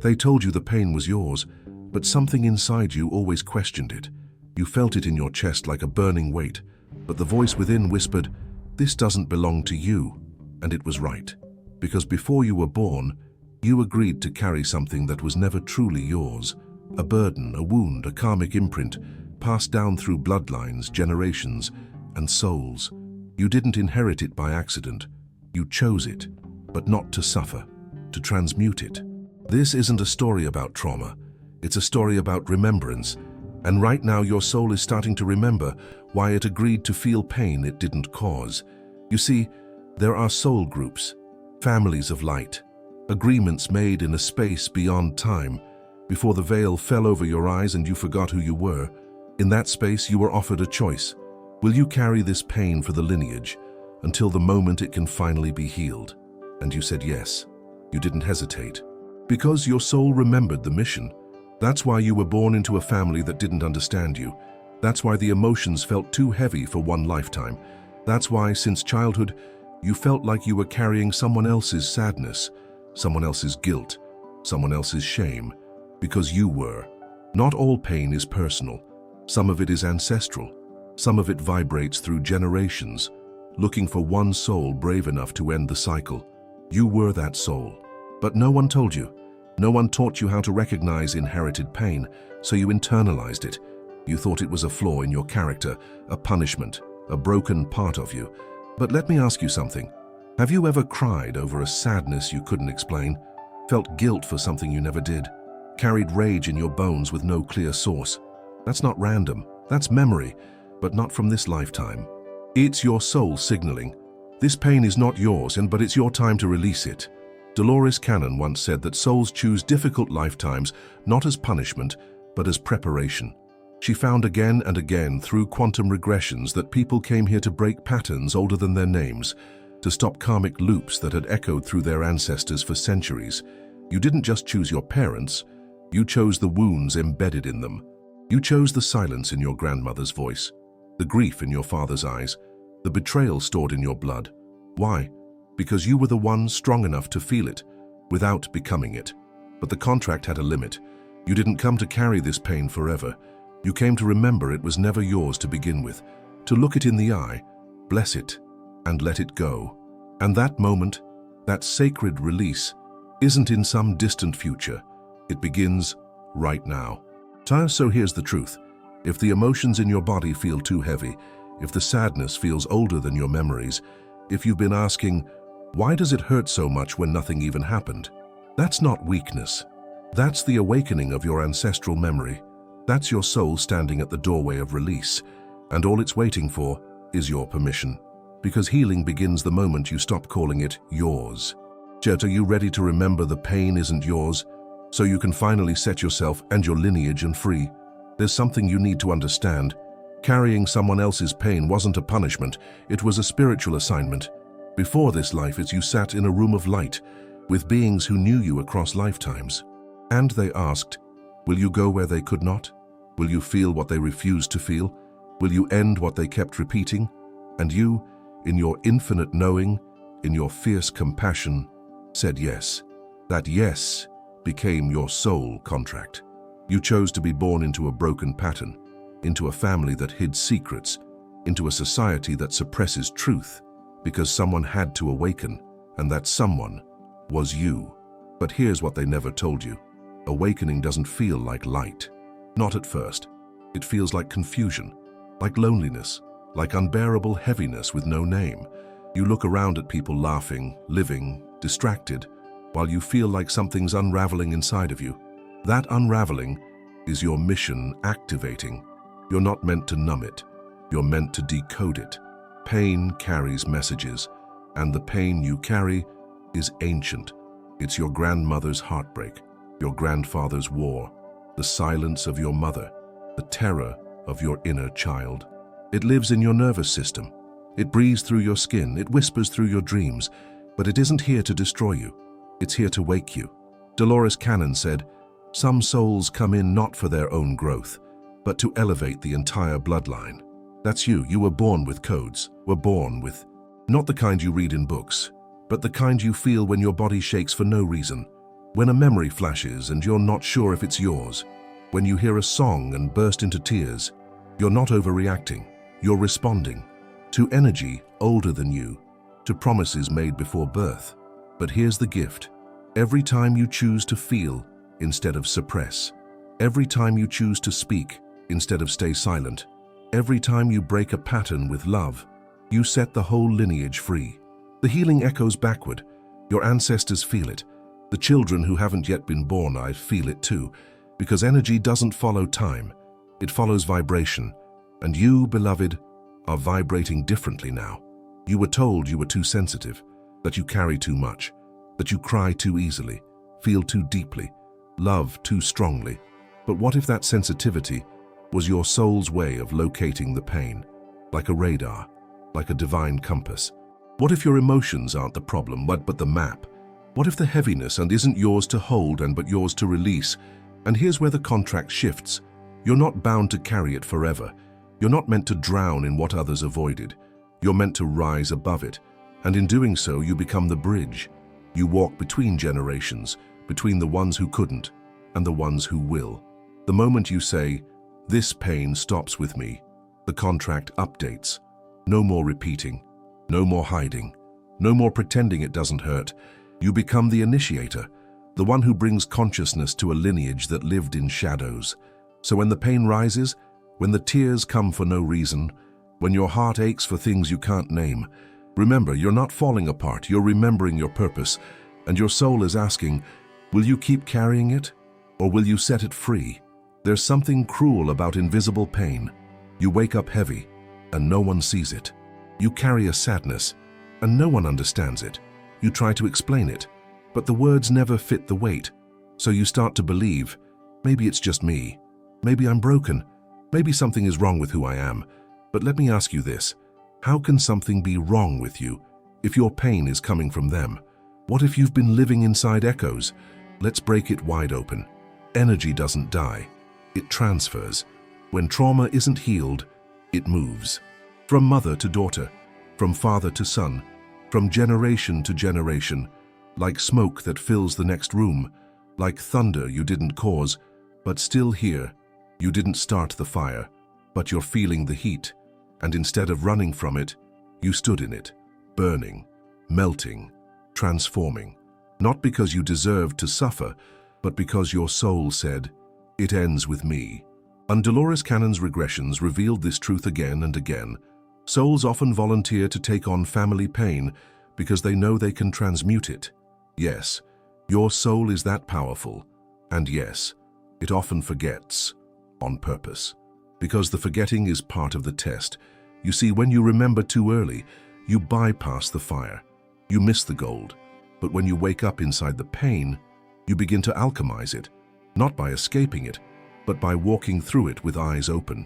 They told you the pain was yours, but something inside you always questioned it. You felt it in your chest like a burning weight, but the voice within whispered, "This doesn't belong to you." And it was right, because before you were born, you agreed to carry something that was never truly yours. A burden, a wound, a karmic imprint, passed down through bloodlines, generations, and souls. You didn't inherit it by accident. You chose it, but not to suffer, to transmute it. This isn't a story about trauma. It's a story about remembrance. And right now your soul is starting to remember why it agreed to feel pain it didn't cause. You see, there are soul groups, families of light, agreements made in a space beyond time, before the veil fell over your eyes and you forgot who you were. In that space, you were offered a choice. Will you carry this pain for the lineage until the moment it can finally be healed? And you said yes. You didn't hesitate. Because your soul remembered the mission. That's why you were born into a family that didn't understand you. That's why the emotions felt too heavy for one lifetime. That's why, since childhood, you felt like you were carrying someone else's sadness, someone else's guilt, someone else's shame. Because you were. Not all pain is personal. Some of it is ancestral. Some of it vibrates through generations, looking for one soul brave enough to end the cycle. You were that soul. But no one told you. No one taught you how to recognize inherited pain, so you internalized it. You thought it was a flaw in your character, a punishment, a broken part of you. But let me ask you something. Have you ever cried over a sadness you couldn't explain? Felt guilt for something you never did? Carried rage in your bones with no clear source? That's not random. That's memory, but not from this lifetime. It's your soul signaling. This pain is not yours, but it's your time to release it. Dolores Cannon once said that souls choose difficult lifetimes not as punishment, but as preparation. She found again and again through quantum regressions that people came here to break patterns older than their names, to stop karmic loops that had echoed through their ancestors for centuries. You didn't just choose your parents, you chose the wounds embedded in them. You chose the silence in your grandmother's voice, the grief in your father's eyes, the betrayal stored in your blood. Why? Because you were the one strong enough to feel it, without becoming it. But the contract had a limit. You didn't come to carry this pain forever. You came to remember it was never yours to begin with, to look it in the eye, bless it, and let it go. And that moment, that sacred release, isn't in some distant future. It begins right now. So here's the truth. If the emotions in your body feel too heavy, if the sadness feels older than your memories, if you've been asking, why does it hurt so much when nothing even happened? That's not weakness. That's the awakening of your ancestral memory. That's your soul standing at the doorway of release, and all it's waiting for is your permission. Because healing begins the moment you stop calling it yours. Jet, are you ready to remember the pain isn't yours, so you can finally set yourself and your lineage free? There's something you need to understand. Carrying someone else's pain wasn't a punishment, it was a spiritual assignment. Before this life, you sat in a room of light, with beings who knew you across lifetimes. And they asked, will you go where they could not? Will you feel what they refused to feel? Will you end what they kept repeating? And you, in your infinite knowing, in your fierce compassion, said yes. That yes became your soul contract. You chose to be born into a broken pattern, into a family that hid secrets, into a society that suppresses truth, because someone had to awaken, and that someone was you. But here's what they never told you. Awakening doesn't feel like light. Not at first. It feels like confusion, like loneliness, like unbearable heaviness with no name. You look around at people laughing, living, distracted, while you feel like something's unraveling inside of you. That unraveling is your mission activating. You're not meant to numb it. You're meant to decode it. Pain carries messages, and the pain you carry is ancient. It's your grandmother's heartbreak, your grandfather's war, the silence of your mother, the terror of your inner child. It lives in your nervous system. It breathes through your skin, it whispers through your dreams, but it isn't here to destroy you. It's here to wake you. Dolores Cannon said, some souls come in not for their own growth, but to elevate the entire bloodline. That's you. You were born with codes, were born with, not the kind you read in books, but the kind you feel when your body shakes for no reason, When a memory flashes and you're not sure if it's yours. When you hear a song and burst into tears. You're not overreacting. You're responding to energy older than you, to promises made before birth. But here's the gift. Every time you choose to feel instead of suppress, every time you choose to speak instead of stay silent, every time you break a pattern with love, you set the whole lineage free. The healing echoes backward. Your ancestors feel it. The children who haven't yet been born, I feel it too, because energy doesn't follow time. It follows vibration. And you, beloved, are vibrating differently now. You were told you were too sensitive, that you carry too much, that you cry too easily, feel too deeply, love too strongly. But what if that sensitivity was your soul's way of locating the pain, like a radar, like a divine compass? What if your emotions aren't the problem, but the map? What if the heaviness isn't yours to hold but yours to release? And here's where the contract shifts. You're not bound to carry it forever. You're not meant to drown in what others avoided. You're meant to rise above it. And in doing so, you become the bridge. You walk between generations, between the ones who couldn't and the ones who will. The moment you say, "This pain stops with me," the contract updates. No more repeating, no more hiding, no more pretending it doesn't hurt. You become the initiator, the one who brings consciousness to a lineage that lived in shadows. So when the pain rises, when the tears come for no reason, when your heart aches for things you can't name, remember, you're not falling apart, you're remembering your purpose, and your soul is asking, will you keep carrying it, or will you set it free? There's something cruel about invisible pain. You wake up heavy, and no one sees it. You carry a sadness, and no one understands it. You try to explain it, but the words never fit the weight. So you start to believe, maybe it's just me. Maybe I'm broken. Maybe something is wrong with who I am. But let me ask you this. How can something be wrong with you if your pain is coming from them? What if you've been living inside echoes? Let's break it wide open. Energy doesn't die. It transfers. When trauma isn't healed, it moves. From mother to daughter, from father to son, from generation to generation, like smoke that fills the next room, like thunder you didn't cause, but still here. You didn't start the fire, but you're feeling the heat, and instead of running from it, you stood in it, burning, melting, transforming. Not because you deserved to suffer, but because your soul said, "It ends with me." And Dolores Cannon's regressions revealed this truth again and again. Souls often volunteer to take on family pain because they know they can transmute it. Yes, your soul is that powerful, and yes, it often forgets, on purpose. Because the forgetting is part of the test. You see, when you remember too early, you bypass the fire. You miss the gold. But when you wake up inside the pain, you begin to alchemize it, not by escaping it, but by walking through it with eyes open.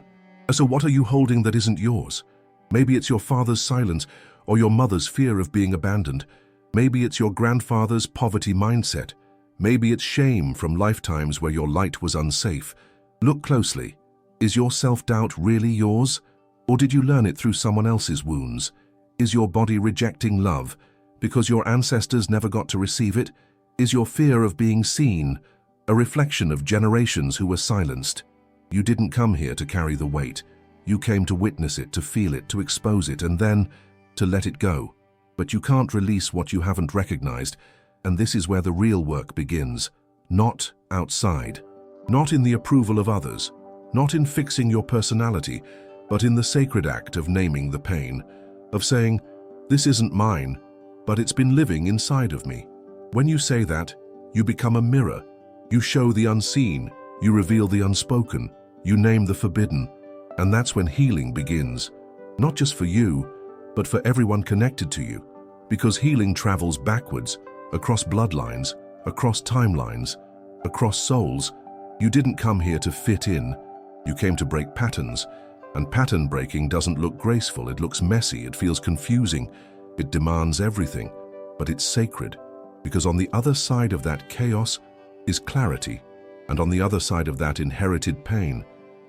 So what are you holding that isn't yours? Maybe it's your father's silence or your mother's fear of being abandoned. Maybe it's your grandfather's poverty mindset. Maybe it's shame from lifetimes where your light was unsafe. Look closely. Is your self-doubt really yours? Or did you learn it through someone else's wounds? Is your body rejecting love because your ancestors never got to receive it? Is your fear of being seen a reflection of generations who were silenced? You didn't come here to carry the weight. You came to witness it, to feel it, to expose it, and then to let it go. But you can't release what you haven't recognized, and this is where the real work begins. Not outside, not in the approval of others, not in fixing your personality, but in the sacred act of naming the pain, of saying, "This isn't mine, but it's been living inside of me." When you say that, you become a mirror. You show the unseen, you reveal the unspoken, you name the forbidden, and that's when healing begins. Not just for you, but for everyone connected to you. Because healing travels backwards, across bloodlines, across timelines, across souls. You didn't come here to fit in. You came to break patterns. And pattern breaking doesn't look graceful, it looks messy, it feels confusing, it demands everything. But it's sacred, because on the other side of that chaos is clarity, and on the other side of that inherited pain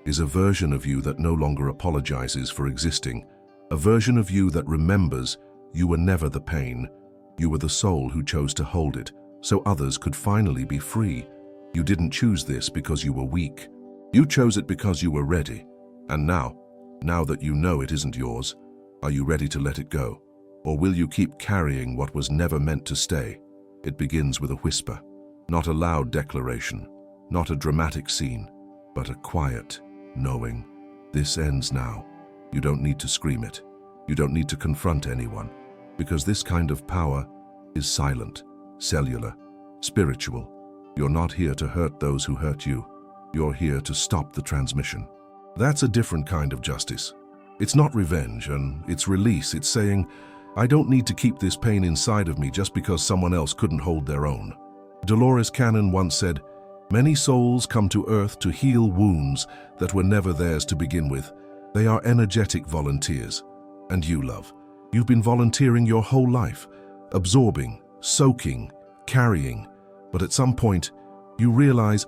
is a version of you that no longer apologizes for existing, a version of you that remembers you were never the pain, you were the soul who chose to hold it, so others could finally be free. You didn't choose this because you were weak. You chose it because you were ready. And now that you know it isn't yours, are you ready to let it go? Or will you keep carrying what was never meant to stay? It begins with a whisper, not a loud declaration, not a dramatic scene, but a quiet knowing. This ends now. You don't need to scream it. You don't need to confront anyone, because this kind of power is silent, cellular, spiritual. You're not here to hurt those who hurt you. You're here to stop the transmission. That's a different kind of justice. It's not revenge, and it's release. It's saying, I don't need to keep this pain inside of me just because someone else couldn't hold their own. Dolores Cannon once said, many souls come to Earth to heal wounds that were never theirs to begin with. They are energetic volunteers. And you, love, you've been volunteering your whole life, absorbing, soaking, carrying. But at some point, you realize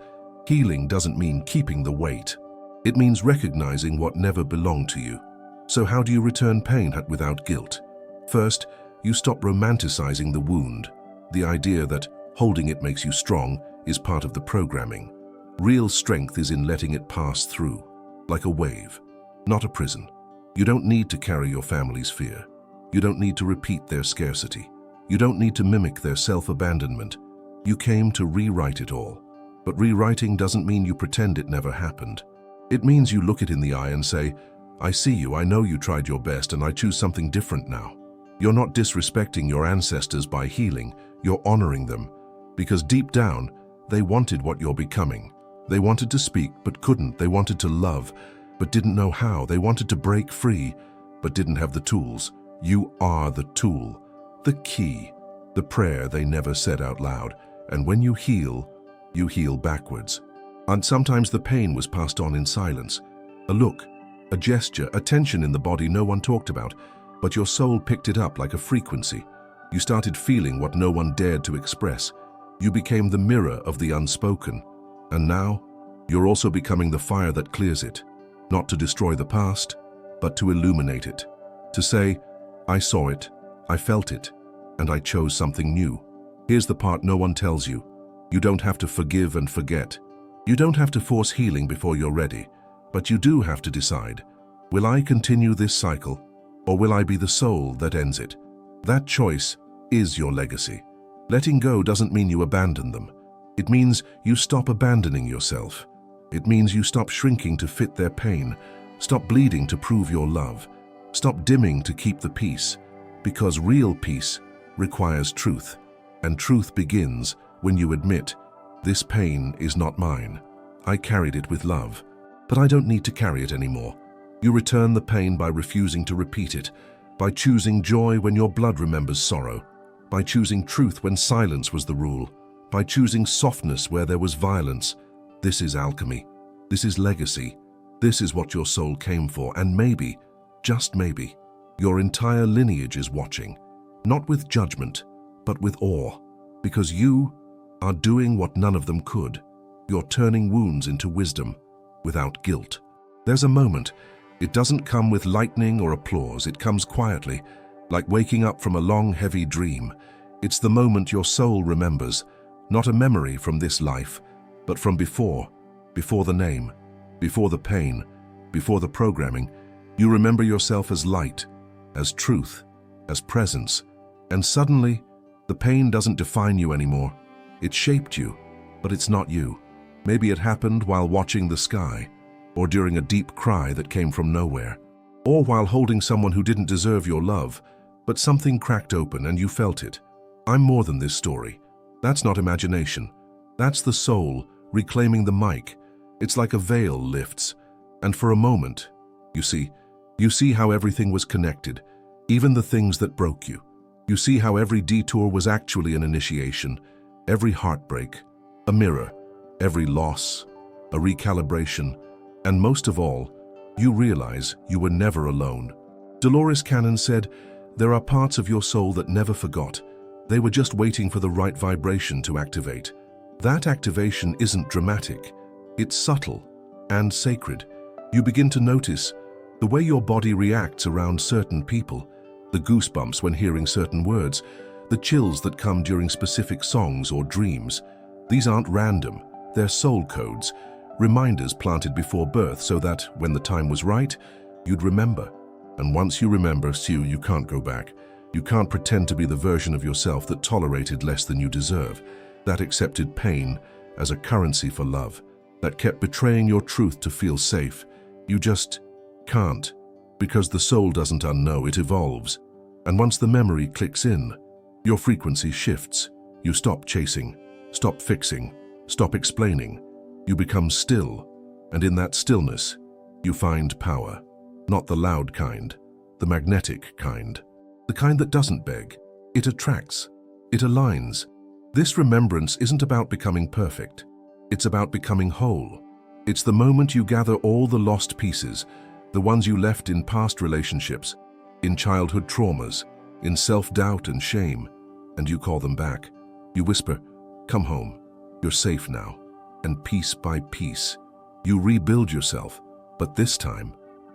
healing doesn't mean keeping the weight. It means recognizing what never belonged to you. So how do you return pain without guilt? First, you stop romanticizing the wound. The idea that holding it makes you strong is part of the programming. Real strength is in letting it pass through, like a wave, not a prison. You don't need to carry your family's fear. You don't need to repeat their scarcity. You don't need to mimic their self-abandonment. You came to rewrite it all. But rewriting doesn't mean you pretend it never happened. It means you look it in the eye and say, I see you, I know you tried your best, and I choose something different now. You're not disrespecting your ancestors by healing, you're honoring them. Because deep down, they wanted what you're becoming. They wanted to speak, but couldn't. They wanted to love, but didn't know how. They wanted to break free, but didn't have the tools. You are the tool, the key, the prayer they never said out loud. And when you heal backwards. And sometimes the pain was passed on in silence. A look, a gesture, a tension in the body no one talked about, but your soul picked it up like a frequency. You started feeling what no one dared to express. You became the mirror of the unspoken. And now, you're also becoming the fire that clears it. Not to destroy the past, but to illuminate it. To say, I saw it, I felt it, and I chose something new. Here's the part no one tells you. You don't have to forgive and forget. You don't have to force healing before you're ready. But you do have to decide, will I continue this cycle, or will I be the soul that ends it? That choice is your legacy. Letting go doesn't mean you abandon them. It means you stop abandoning yourself. It means you stop shrinking to fit their pain, stop bleeding to prove your love, stop dimming to keep the peace, because real peace requires truth, and truth begins when you admit, this pain is not mine. I carried it with love, but I don't need to carry it anymore. You return the pain by refusing to repeat it, by choosing joy when your blood remembers sorrow, by choosing truth when silence was the rule, by choosing softness where there was violence. This is alchemy. This is legacy. This is what your soul came for, and maybe, just maybe, your entire lineage is watching, not with judgment, but with awe, because you are doing what none of them could. You're turning wounds into wisdom, without guilt. There's a moment. It doesn't come with lightning or applause. It comes quietly, like waking up from a long, heavy dream. It's the moment your soul remembers, not a memory from this life, but from before the name, before the pain, before the programming. You remember yourself as light, as truth, as presence, and suddenly, the pain doesn't define you anymore. It shaped you, but it's not you. Maybe it happened while watching the sky, or during a deep cry that came from nowhere, or while holding someone who didn't deserve your love, but something cracked open and you felt it. I'm more than this story. That's not imagination. That's the soul reclaiming the mic. It's like a veil lifts, and for a moment, you see how everything was connected, even the things that broke you. You see how every detour was actually an initiation, every heartbreak, a mirror, every loss, a recalibration, and most of all, you realize you were never alone. Dolores Cannon said, there are parts of your soul that never forgot. They were just waiting for the right vibration to activate. That activation isn't dramatic. It's subtle and sacred. You begin to notice the way your body reacts around certain people, the goosebumps when hearing certain words, The chills that come during specific songs or dreams, these aren't random, they're soul codes, reminders planted before birth so that, when the time was right, you'd remember. And once you remember, Sue, you can't go back. You can't pretend to be the version of yourself that tolerated less than you deserve, that accepted pain as a currency for love, that kept betraying your truth to feel safe. You just can't, because the soul doesn't unknow, it evolves. And once the memory clicks in, your frequency shifts. You stop chasing, stop fixing, stop explaining. You become still, and in that stillness, you find power. Not the loud kind, the magnetic kind. The kind that doesn't beg. It attracts. It aligns. This remembrance isn't about becoming perfect. It's about becoming whole. It's the moment you gather all the lost pieces, the ones you left in past relationships, in childhood traumas, in self-doubt and shame, and you call them back. You whisper, "Come home. You're safe now." And piece by piece, you rebuild yourself, but this time,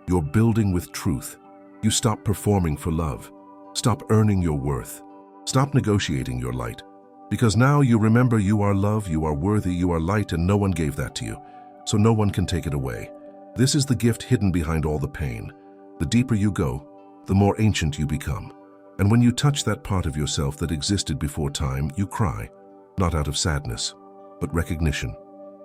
you're building with truth. You stop performing for love. Stop earning your worth. Stop negotiating your light. Because now you remember you are love, you are worthy, you are light, and no one gave that to you. So no one can take it away. This is the gift hidden behind all the pain. The deeper you go, the more ancient you become. And when you touch that part of yourself that existed before time, you cry, not out of sadness, but recognition.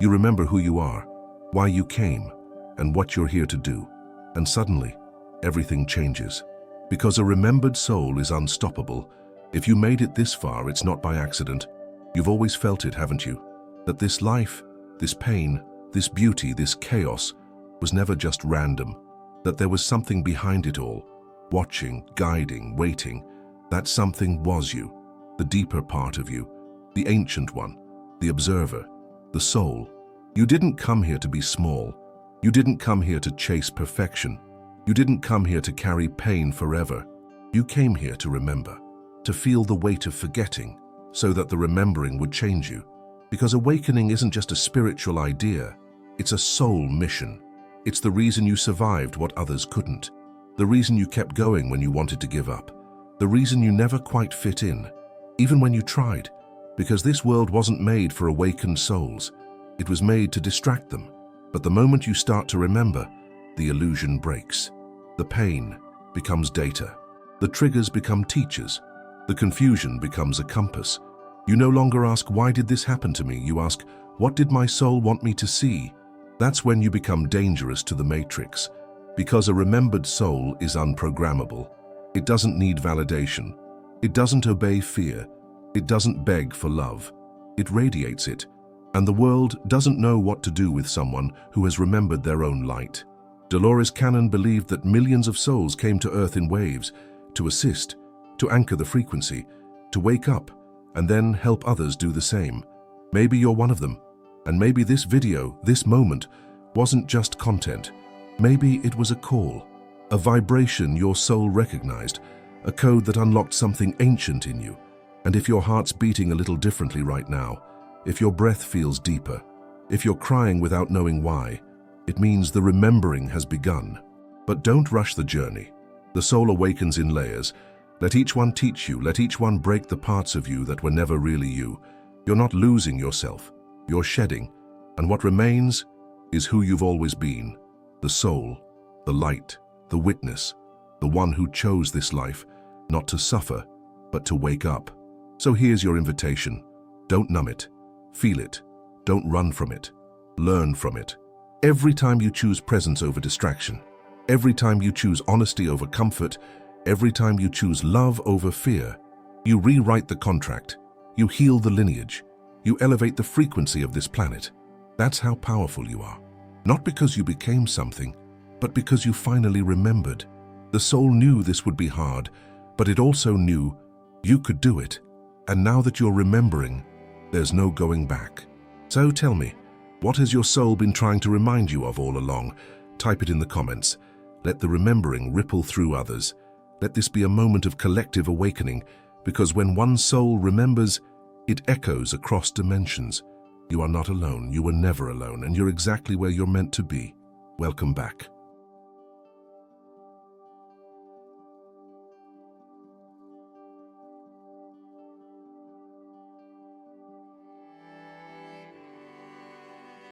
You remember who you are, why you came, and what you're here to do. And suddenly, everything changes. Because a remembered soul is unstoppable. If you made it this far, it's not by accident. You've always felt it, haven't you? That this life, this pain, this beauty, this chaos was never just random. That there was something behind it all, watching, guiding, waiting. That something was you, the deeper part of you, the ancient one, the observer, the soul. You didn't come here to be small. You didn't come here to chase perfection. You didn't come here to carry pain forever. You came here to remember, to feel the weight of forgetting, so that the remembering would change you. Because awakening isn't just a spiritual idea, it's a soul mission. It's the reason you survived what others couldn't. The reason you kept going when you wanted to give up. The reason you never quite fit in, even when you tried. Because this world wasn't made for awakened souls. It was made to distract them. But the moment you start to remember, the illusion breaks. The pain becomes data. The triggers become teachers. The confusion becomes a compass. You no longer ask, "Why did this happen to me?" You ask, "What did my soul want me to see?" That's when you become dangerous to the matrix. Because a remembered soul is unprogrammable. It doesn't need validation. It doesn't obey fear. It doesn't beg for love. It radiates it. And the world doesn't know what to do with someone who has remembered their own light. Dolores Cannon believed that millions of souls came to Earth in waves, to assist, to anchor the frequency, to wake up, and then help others do the same. Maybe you're one of them. And maybe this video, this moment, wasn't just content. Maybe it was a call, a vibration your soul recognized, a code that unlocked something ancient in you. And if your heart's beating a little differently right now, if your breath feels deeper, if you're crying without knowing why, it means the remembering has begun. But don't rush the journey. The soul awakens in layers. Let each one teach you, let each one break the parts of you that were never really you. You're not losing yourself, you're shedding. And what remains is who you've always been. The soul, the light, the witness, the one who chose this life, not to suffer, but to wake up. So here's your invitation. Don't numb it. Feel it. Don't run from it. Learn from it. Every time you choose presence over distraction, every time you choose honesty over comfort, every time you choose love over fear, you rewrite the contract. You heal the lineage. You elevate the frequency of this planet. That's how powerful you are. Not because you became something, but because you finally remembered. The soul knew this would be hard, but it also knew you could do it. And now that you're remembering, there's no going back. So tell me, what has your soul been trying to remind you of all along? Type it in the comments. Let the remembering ripple through others. Let this be a moment of collective awakening, because when one soul remembers, it echoes across dimensions. You are not alone, you were never alone, and you're exactly where you're meant to be. Welcome back.